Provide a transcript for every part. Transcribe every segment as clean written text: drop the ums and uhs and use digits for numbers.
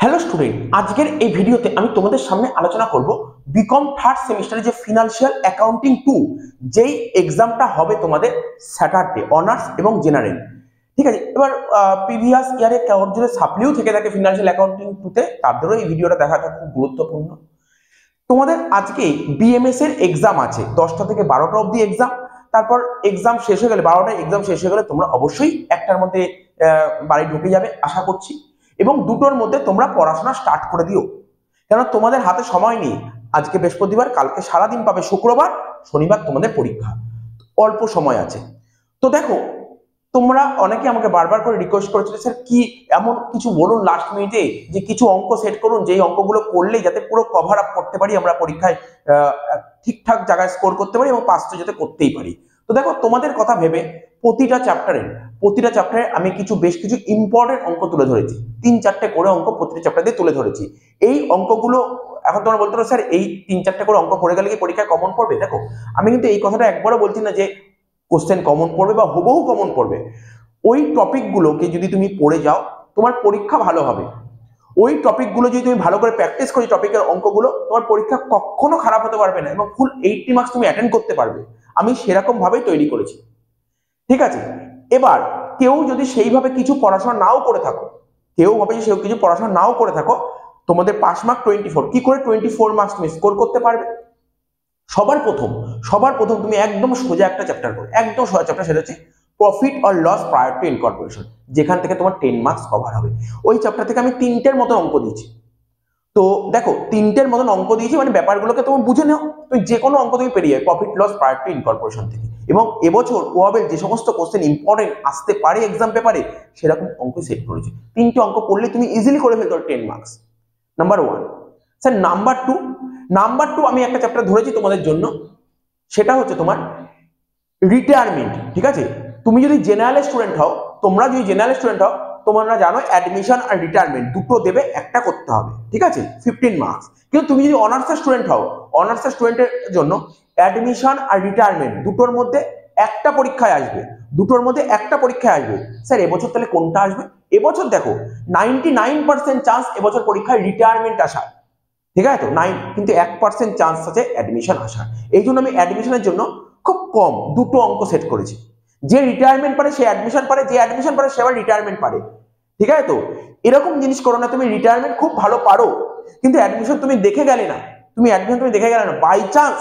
Hello student, আজকের এই ভিডিওতে আমি তোমাদের সামনে আলোচনা করব বিকম থার্ড সেমিস্টারে যে ফিনান্সিয়াল অ্যাকাউন্টিং 2 যেই এক্সামটা হবে তোমাদের স্যাটারডে, অনার্স এবং জেনারেল। ঠিক আছে, এবার প্রিভিয়াস ইয়ারে কারোর যদি সাপ্লিও থেকে থাকে ফিনান্সিয়াল অ্যাকাউন্টিং 2তে, তাদেরও এই ভিডিওটা দেখাটা খুব গুরুত্বপূর্ণ। তোমাদের আজকে বিএমএস এর এক্সাম আছে, 10টা থেকে 12টা অবধি এক্সাম। তারপর এক্সাম শেষ হয়ে গেলে, 12টায় এক্সাম শেষ হয়ে গেলে তোমরা অবশ্যই একটার মধ্যে বাড়ি ঢুকে যাবে আশা করছি, এবং দুটোর মধ্যে তোমরা পড়াশোনা স্টার্ট করে দিও, কেন তোমাদের হাতে সময় নেই। আজকে বৃহস্পতিবার, কালকে সারাদিন পাবে শুক্রবার, শনিবার তোমাদের পরীক্ষা, অল্প সময় আছে। তো দেখো, তোমরা অনেকে আমাকে বারবার করে রিকোয়েস্ট করেছিলে, স্যার কি এমন কিছু বলুন লাস্ট মিনিটে, যে কিছু অঙ্ক সেট করুন যেই অঙ্কগুলো করলেই যাতে পুরো কভার আপ করতে পারি, আমরা পরীক্ষায় ঠিকঠাক জায়গায় স্কোর করতে পারি এবং পাস তো যাতে করতেই পারি। তো দেখো, তোমাদের কথা ভেবে প্রতিটা চ্যাপ্টারে আমি বেশ কিছু ইম্পর্টেন্ট অঙ্ক তুলে ধরেছি, 3-4টে করে অঙ্ক প্রতিটা চ্যাপ্টার দিয়ে তুলে ধরেছি। এই অঙ্কগুলো এখন তোমরা বলতে পারো, স্যার এই 3-4টে করে অঙ্ক পড়ে গেলে কি পরীক্ষায় কমন পড়বে? দেখো, আমি কিন্তু এই কথাটা একবারও বলছি না যে কোশ্চেন কমন পড়বে বা হুবহু কমন পড়বে। ওই টপিকগুলোকে যদি তুমি পড়ে যাও, তোমার পরীক্ষা ভালো হবে। ওই টপিকগুলো যদি তুমি ভালো করে প্র্যাকটিস করো, টপিকের অঙ্কগুলো, তোমার পরীক্ষা কখনো খারাপ হতে পারবে না এবং ফুল 80 মার্কস তুমি অ্যাটেন্ড করতে পারবে। আমি সেরকম ভাবেই তৈরি করেছি। ঠিক আছে, এবার কেউ যদি সেইভাবে কিছু পড়াশোনা নাও করে থাকো, তোমাদের পাস মার্ক 24, কি করে 24 মার্কস তুমি স্কোর করতে পারবে? সবার প্রথম তুমি একদম সোজা একটা চ্যাপ্টার করো, একদম সোজা চ্যাপ্টার, সেটা হচ্ছে profit or loss prior to incorporation, যেখান থেকে তোমার 10 মার্কস কভার হবে। ওই চ্যাপ্টার থেকে আমি 3টের মতো অঙ্ক দিয়েছি। তো দেখো, 3টের মতন অঙ্ক দিয়েছি, মানে ব্যাপারগুলোকে তুমি বুঝে নাও। তুমি যে কোনো অঙ্ক তুমি পেরিয়ে যাবে profit loss prior to incorporation থেকে। এবং এবছর ওয়াবেল যে সমস্ত কোশ্চেন ইম্পর্টেন্ট আসতে পারে এক্সাম পেপারে, সেরকম অঙ্ক সেট করেছে। 3টে অঙ্ক করলে তুমি ইজিলি করে ফেলতে পারো 10 marks. Number 1। Sir number two আমি একটা চ্যাপ্টার ধরেছি তোমাদের জন্য, সেটা হচ্ছে তোমার রিটায়ারমেন্ট। ঠিক আছে, তুমি যদি জেনারেল স্টুডেন্ট হও, তোমরা জানো অ্যাডমিশন আর রিটায়ারমেন্ট দুটো দেবে, একটা করতে হবে। ঠিক আছে, 15 মার্কস। কিন্তু তুমি যদি অনার্সের স্টুডেন্ট হও, অনার্সের স্টুডেন্টের জন্য অ্যাডমিশন আর রিটায়ারমেন্ট দুটোর মধ্যে একটা পরীক্ষায় আসবে। স্যার এবছর তাহলে কোনটা আসবে? এবছর দেখো 99% চান্স এবছর পরীক্ষায় রিটায়ারমেন্ট আসার। ঠিক আছে, তো কিন্তু 1% চান্স আছে অ্যাডমিশন আসার। এই জন্য আমি অ্যাডমিশনের জন্য খুব কম দুটো অঙ্ক সেট করেছি। যে রিটায়ারমেন্ট পারে সে অ্যাডমিশন পারে, যে অ্যাডমিশন পারে সে আবার রিটায়ারমেন্ট পারে। ঠিক আছে, তো এরকম জিনিস করো না তুমি রিটায়ারমেন্ট খুব ভালো পারো কিন্তু অ্যাডমিশন তুমি দেখে গেলে না, বাই চান্স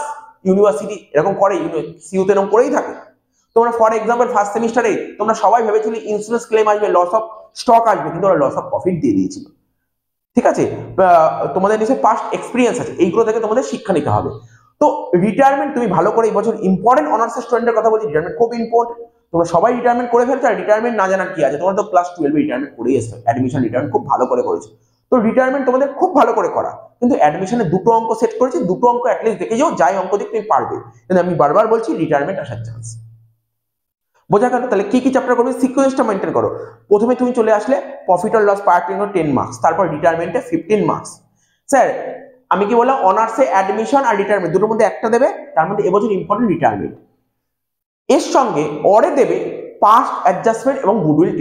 ইউনিভার্সিটি এরকম করে, সিইউতে এরকম করেই থাকে। তোমরা ফর এক্সাম্পল ফার্স্ট সেমিস্টারে তোমরা সবাই ভেবেছিলে ইন্স্যুরেন্স ক্লেম আসবে, লস অফ স্টক আসবে, কিন্তু ওরা লস অফ প্রফিট দিয়ে দিয়েছিল। ঠিক আছে, তোমাদের নিশ্চয়ই পাস্ট এক্সপিরিয়েন্স আছে, এইগুলো থেকে তোমাদের শিক্ষা নিতে হবে। তো রিটায়ারমেন্ট তুমি ভালো করে, এই বছর ইম্পর্টেন্ট অনার্স স্টুডেন্টের কথা বলছি, রিটায়ারমেন্ট খুব ইম্পর্টেন্ট। তোমরা সবাই রিটায়ারমেন্ট করে ফেলছো, আর রিটায়ারমেন্ট না জানার কি আছে, তোমরা তো ক্লাস 12 রিটায়ারমেন্ট করেই এসছো, অ্যাডমিশন রিটায়ারমেন্ট খুব ভালো করে করেছো। তো রিটায়ারমেন্ট তোমাদের খুব ভালো করে করা, কিন্তু অ্যাডমিশনে দুটো অঙ্ক সেট করেছি, দুটো অঙ্ক অ্যাটলিস্ট দেখে যাও, যাই অঙ্ক দিয়ে তুমি পারবে। কিন্তু আমি বারবার বলছি রিটায়ারমেন্ট আসার চান্স। বোঝা গেল? তাহলে কি চ্যাপ্টার করবে, সিকোয়েন্সটা মেনটেন করো। প্রথমে তুমি চলে আসলে profit or loss prior to 10 marks, তারপর রিটায়ারমেন্টে 15 মার্কস। স্যার আমি কি বললাম, অনার্সে অ্যাডমিশন আর রিটায়ারমেন্ট দুটোর মধ্যে একটা দেবে, তার মধ্যে এবছর ইম্পর্টেন্ট রিটায়ারমেন্ট। এর সঙ্গে অরে দেবে পাস্ট অ্যাডজাস্টমেন্ট এবং গুডউইল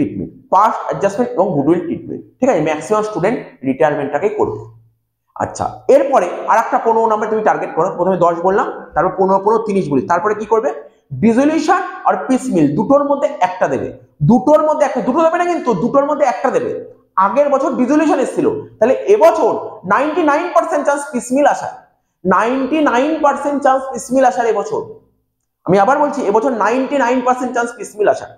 ট্রিটমেন্ট। ঠিক আছে, ম্যাক্সিমাম স্টুডেন্ট রিটায়ারমেন্টটাকে করবে। আচ্ছা, এরপরে আর একটা 15 নাম্বার তুমি টার্গেট করো। প্রথমে 10 বললাম, তারপর 15-30 বলি, তারপরে কি করবে, ডিসলিউশন আর পিসমিল দুটোর মধ্যে একটা দেবে। দুটো দেবে না, কিন্তু দুটোর মধ্যে একটা দেবে। আগের বছর ডিসলিউশন এসেছিল, তাহলে এবছর 99% চান্স পিসমিল আসার, 99% চান্স পিসমিল আসার এবছর। আমি আবার বলছি, এবছর 99% চান্স পিসমিল আসার।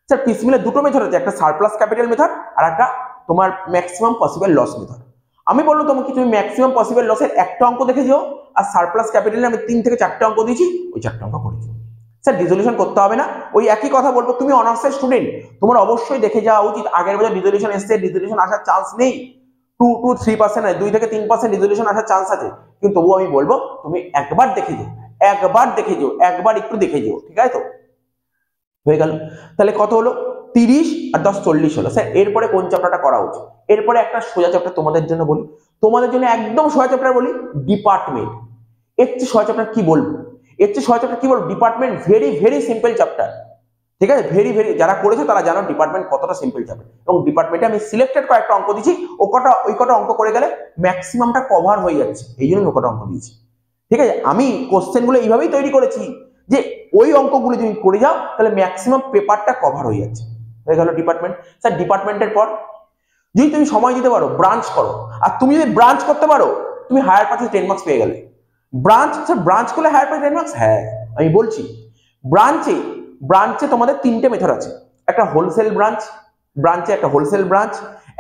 স্যার পিসমিলের দুটো মেথড আছে, একটা সারপ্লাস ক্যাপিটাল মেথড আর একটা তোমার ম্যাক্সিমাম পসিবল লস মেথড। আমি বললো তোমাকে তুমি ম্যাক্সিমাম পসিবল লসের একটা অঙ্ক দেখে যাও, আর সারপ্লাস ক্যাপিটালে আমি 3 থেকে 4টে অঙ্ক দিয়েছি, ওই 4টে অঙ্ক করেছি। স্যার রিজলিউশন করতে হবে না, ওই একই কথা বলবো, তুমি অনার্সের স্টুডেন্ট, তোমার অবশ্যই দেখে যাওয়া উচিত আগের বছর রিজলিউশন এসছে, রিজলিউশন আসার চান্স নেই, 2-3% নয়, 2 থেকে 3% রিজলিউশন আসার চান্স আছে। কিন্তু তবুও আমি বলবো তুমি একবার দেখে যাও, একবার একটু দেখে যাও। ঠিক আছে, তো হয়ে গেল। তাহলে কত হলো, 30 আর 10 40 হলো। স্যার এরপরে কোন চ্যাপ্টারটা করা উচিত? এরপরে একটা সোজা চ্যাপ্টার তোমাদের জন্য বলি, একদম সোজা চ্যাপ্টার বলি, ডিপার্টমেন্ট। এর চেয়ে সোজা চ্যাপ্টার কি বলবো, department very very simple chapter. ঠিক আছে, ভেরি ভেরি, যারা করেছে তারা জানো ডিপার্টমেন্ট কতটা সিম্পল যাবে। এবং ডিপার্টমেন্টে আমি সিলেক্টেড কয়েকটা অঙ্ক দিচ্ছি, ওই কটা অঙ্ক করে গেলে ম্যাক্সিমামটা কভার হয়ে যাচ্ছে, এই জন্য ওই কটা অঙ্ক দিয়েছি। ঠিক আছে, আমি কোশ্চেনগুলো এইভাবেই তৈরি করেছি যে ওই অঙ্কগুলো যদি করে যাও তাহলে ম্যাক্সিমাম পেপারটা কভার হয়ে যাচ্ছে। হয়ে গেল ডিপার্টমেন্ট। স্যার ডিপার্টমেন্টের পর যদি তুমি সময় দিতে পারো ব্রাঞ্চ করো, আর তুমি যদি ব্রাঞ্চ করতে পারো তুমি হায়ার পার্সে 10 মার্কস পেয়ে গেলে। ব্রাঞ্চ, স্যার ব্রাঞ্চ করলে হায়ার পার্সে 10 মার্কস, হ্যাঁ আমি বলছি। ব্রাঞ্চে তোমাদের তিনটে মেথড আছে, একটা হোলসেল ব্রাঞ্চ, একটা হোলসেল ব্রাঞ্চ,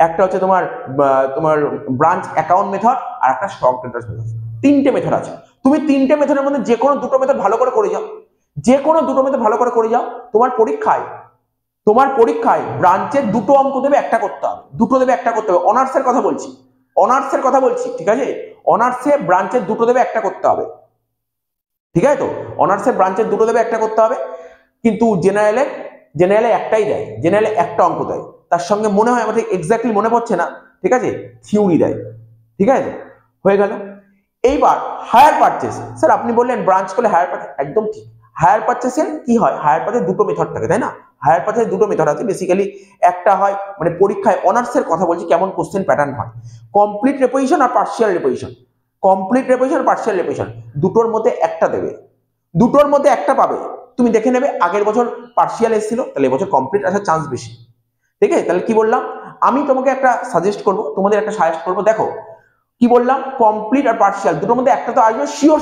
একটা হচ্ছে তোমার ব্রাঞ্চ অ্যাকাউন্ট মেথড, আর একটা স্টক ট্রেডার্স মেথড। তিনটে মেথড আছে। তুমি তিনটে মেথডের মধ্যে যে কোনো দুটো মেথড ভালো করে করে যাও, যে কোনো দুটো মেথড ভালো করে করে যাও, তোমার পরীক্ষায় ব্রাঞ্চের দুটো অঙ্ক দেবে, একটা করতে হবে, দুটো দেবে একটা করতে হবে। অনার্সের কথা বলছি, ঠিক আছে, অনার্সে ব্রাঞ্চের দুটো দেবে একটা করতে হবে, ঠিক আছে তো, অনার্সের ব্রাঞ্চের দুটো দেবে একটা করতে হবে। কিন্তু জেনারেলে একটাই দেয়, জেনারেলে একটা অঙ্ক দেয়, তার সঙ্গে মনে হয় আমাদের এক্স্যাক্টলি মনে পড়ছে না, ঠিক আছে, থিওরি দেয়, ঠিক আছে, হয়ে গেল। এইবার হায়ার পারচেস, স্যার আপনি বললেন ব্রাঞ্চ করলে হায়ার পারচেস, একদম ঠিক। হায়ার পারচেসের কি হয়, হায়ার পারচেস দুটো মেথড থাকে, তাই না? হায়ার পারচেস দুটো মেথড আছে বেসিক্যালি। একটা হয় মানে পরীক্ষায় অনার্সের কথা বলছি কেমন কোশ্চেন প্যাটার্ন হয়, কমপ্লিট রেপোজিশন আর পার্শিয়াল রেপোজিশন। দুটোর মধ্যে একটা দেবে, দুটোর মধ্যে একটা পাবে। তুমি দেখে নেবে আগের বছর পার্শিয়াল এসেছিল, তাহলে এবছর কমপ্লিট আসার চান্স বেশি। ঠিক আছে, তাহলে কি বললাম, আমি তোমাকে একটা সাজেস্ট করবো, তোমাদের একটা সাজেস্ট করবো, দেখো কি বললাম, কমপ্লিট আর পার্শিয়াল দুটোর মধ্যে একটা তো আসবে শিওর,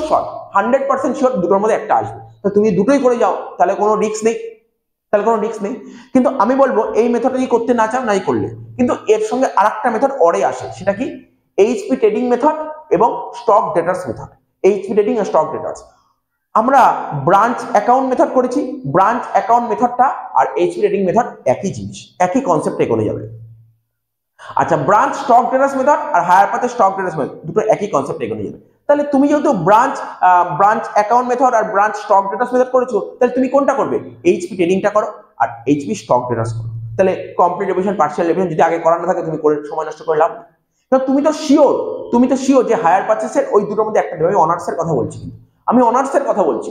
100% শিওর দুটোর মধ্যে একটা আসবে। তো তুমি দুটোই করে যাও, তাহলে কোনো রিস্ক নেই। কিন্তু আমি বলবো এই মেথডটা যদি করতে না চাও নাই করলে, কিন্তু এর সঙ্গে আরেকটা মেথড অরে আসে, সেটা কি, এইচপি ট্রেডিং মেথড এবং stock debtors method. HP trading আর স্টক ডেটার্স, আমরা ব্রাঞ্চ অ্যাকাউন্ট মেথড করেছি, ব্রাঞ্চ অ্যাকাউন্ট মেথডটা আর এইচপি ট্রেডিং মেথড একই জিনিস, একই কনসেপ্টে এগোনো যাবে। আচ্ছা, ব্রাঞ্চ স্টক ট্রেডার্স মেথড আর hire purchase stock traders method দুটো একই কনসেপ্টে এগোনো যাবে। তাহলে তুমি যেহেতু ব্রাঞ্চ অ্যাকাউন্ট মেথড আর ব্রাঞ্চ স্টক ট্রেডার্স মেথড করেছো, তাহলে তুমি কোনটা করবে, এইচপি ট্রেডিংটা করো আর এইচপি স্টক ট্রেডার্স করো। তাহলে কমপ্লিট রিভিশন, পার্শিয়াল রিভিশন যদি আগে করা না থাকে তুমি করে সময় নষ্ট করে লাভ নেই। তুমি তো শিওর যে হায়ার পারচেসের ওই দুটোর মধ্যে একটা দেবে। আমি অনার্সের কথা বলছি,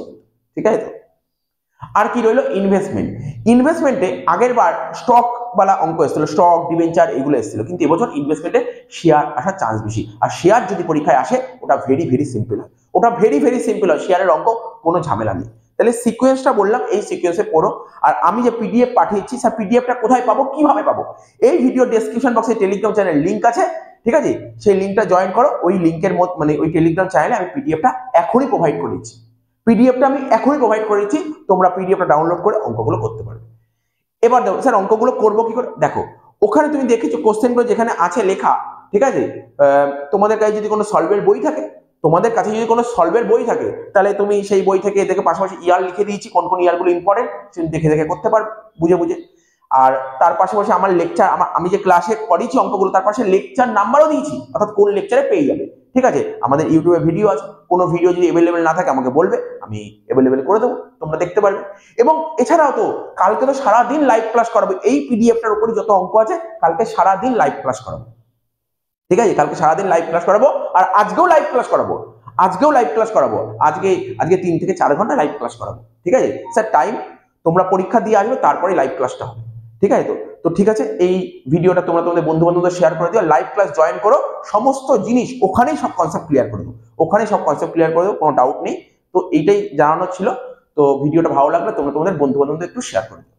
ঠিক আছে তো। আর কি রইল, ইনভেস্টমেন্টে আগের বার স্টক বালা অঙ্ক এসেছিল, স্টক ডিবেঞ্চার এগুলো এসেছিল, কিন্তু এবছর ইনভেস্টমেন্টে শেয়ার আসার চান্স বেশি। আর শেয়ার যদি পরীক্ষায় আসে ওটা ভেরি সিম্পল হয়, শেয়ারের অঙ্ক কোনো ঝামেলা নেই। তাহলে সিকোয়েন্সটা বললাম, এই সিকোয়েন্সে পড়ো। আর আমি যে পিডিএফ পাঠিয়েছি, স্যার পিডিএফটা কোথায় পাবো, কিভাবে পাবো, এই ভিডিও ডেসক্রিপশন বক্সে টেলিগ্রাম চ্যানেল লিঙ্ক আছে, ঠিক আছে, সেই লিঙ্কটা জয়েন করো। ওই লিঙ্কের মানে ওই টেলিগ্রাম চ্যানেলে আমি পিডিএফটা এখনই প্রোভাইড করেছি, তোমরা পিডিএফটা ডাউনলোড করে অঙ্কগুলো করতে পারবে। এবার দেখো স্যার অঙ্কগুলো করবো কি করে, দেখো ওখানে তুমি দেখেছো কোশ্চেনগুলো যেখানে আছে লেখা, ঠিক আছে, তোমাদের কাছে যদি কোনো সলভের বই থাকে, তাহলে তুমি সেই বই থেকে দেখে পাশাপাশি ইয়ার লিখে দিয়েছি, কোন কোন ইয়ারগুলো ইম্পর্টেন্ট দেখে করতে পারবে বুঝে। আর তার পাশাপাশি আমার লেকচার, আমি যে ক্লাসে করিয়েছি অঙ্কগুলো, তার পাশে লেকচার নাম্বারও দিয়েছি, অর্থাৎ কোন লেকচারে পেয়ে যাবে। ঠিক আছে, আমাদের ইউটিউবে ভিডিও আছে, কোনো ভিডিও যদি অ্যাভেলেবেল না থাকে আমাকে বলবে, আমি অ্যাভেলেবেল করে দেবো, তোমরা দেখতে পারবে। এবং এছাড়াও তো কালকে তো সারাদিন লাইভ ক্লাস করাবো, এই পিডিএফটার উপরে যত অঙ্ক আছে কালকে সারাদিন লাইভ ক্লাস করাবো, ঠিক আছে, কালকে সারাদিন লাইভ ক্লাস করাবো। আর আজকেও লাইভ ক্লাস করাবো, আজকে 3 থেকে 4 ঘন্টা লাইভ ক্লাস করাবো, ঠিক আছে স্যার। টাইম তোমরা পরীক্ষা দিয়ে আসবে, তারপরে লাইভ ক্লাসটা হবে, ঠিক আছে তো ঠিক আছে। এই ভিডিওটা তোমরা তোমাদের বন্ধু বান্ধবদের শেয়ার করে দিও, লাইভ ক্লাস জয়েন করো, সমস্ত জিনিস ওখানেই সব কনসেপ্ট ক্লিয়ার করে দেবো, কোনো ডাউট নেই। তো এইটাই জানানোর ছিল। তো ভিডিওটা ভালো লাগলে তোমরা তোমাদের বন্ধু বান্ধবদের একটু শেয়ার করে দিও।